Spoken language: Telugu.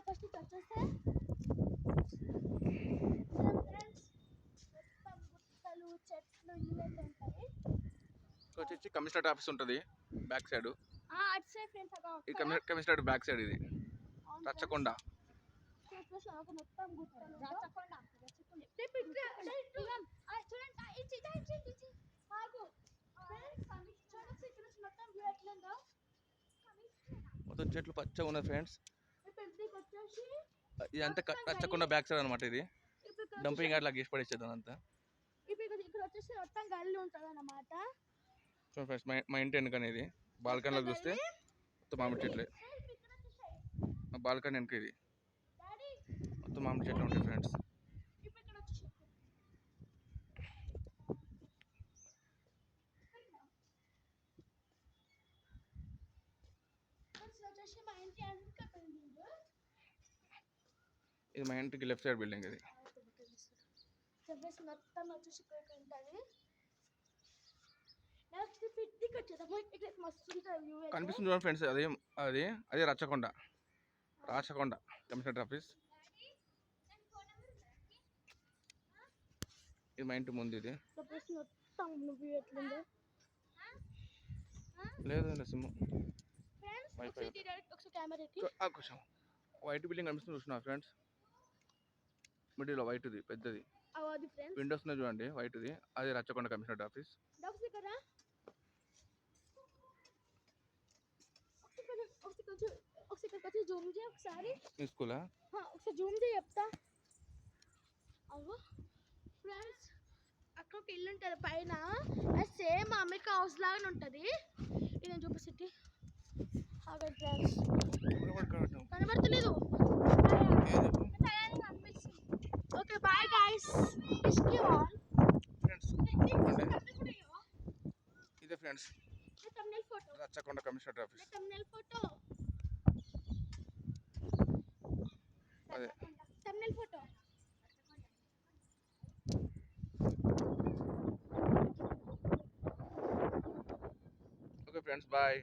ఫస్ట్ ఇటు వచ్చేస్తే ఫ్రెండ్స్ మొత్తం గుట్టలు చెట్లు ఇల్లు అయితే ఉంటాయి. వచ్చి కమిషనరేట్ ఆఫీస్ ఉంటుంది బ్యాక్ సైడ్. అటు సైడ్ ఫ్రెండ్స్ ఈ కమిషనరేట్ బ్యాక్ సైడ్ ఇది రచ్చకొండ. మొత్తం గుట్టలు రచ్చకొండ మొత్తం చెట్లు పచ్చగా ఉన్నాయి ఫ్రెండ్స్. ఇదంతా రచ్చకొండ బ్యాక్ సైడ్ అనమాట. ఇది డంపింగ్ అట్లా గీసి పడేసేది అంతా. ఇక్కడ వచ్చేసి మొత్తం గల్లీ ఉంటుంది అన్నమాట. ఫ్రెండ్స్ మా ఇంటి వెనుక ఇది బాల్కనీలో చూస్తే మొత్తం మామిడి చెట్లే. మా బాల్కనీ వెనుక ఇది మొత్తం మామిడి చెట్లు ఉంటాయి ఫ్రెండ్స్. ఇది మా ఇంటికి లెఫ్ట్ సైడ్ బిల్డింగ్. ఇది మొత్తం వచ్చేసి కనిపిస్తుంది చూడండి ఫ్రెండ్స్. అదే రచ్చకొండ కమిషనరేట్ ఆఫీస్. ఇది మా ఇంటి ముందు. ఇది లేదు సిమ్ వైట్ బిల్డింగ్ కనిపిస్తుంది చూస్తున్నా ఫ్రెండ్స్. మిడిల్లో వైట్ది పెద్దది విండోస్ ఉన్నాయి చూడండి వైట్ది. అది రచ్చకొండ కమిషనరేట్ ఆఫీస్. మీ స్కూలా ఒకసారి జూమ్ చేయి చెప్తా. అవ్వ ఫ్రెండ్స్ అక్కడ ఒక ఇల్లు ఉంటుంది పైన. అది సేమ్ అమెరికా హౌస్ లాగానే ఉంటుంది. ఇది నేను చూపిస్తే కనబడతలేదు. Okay bye guys. ఇదే ఫ్రెండ్స్ రచ్చకొండ కమిషనరేట్ ఆఫీస్. అదే ఫోటో. Okay friends bye.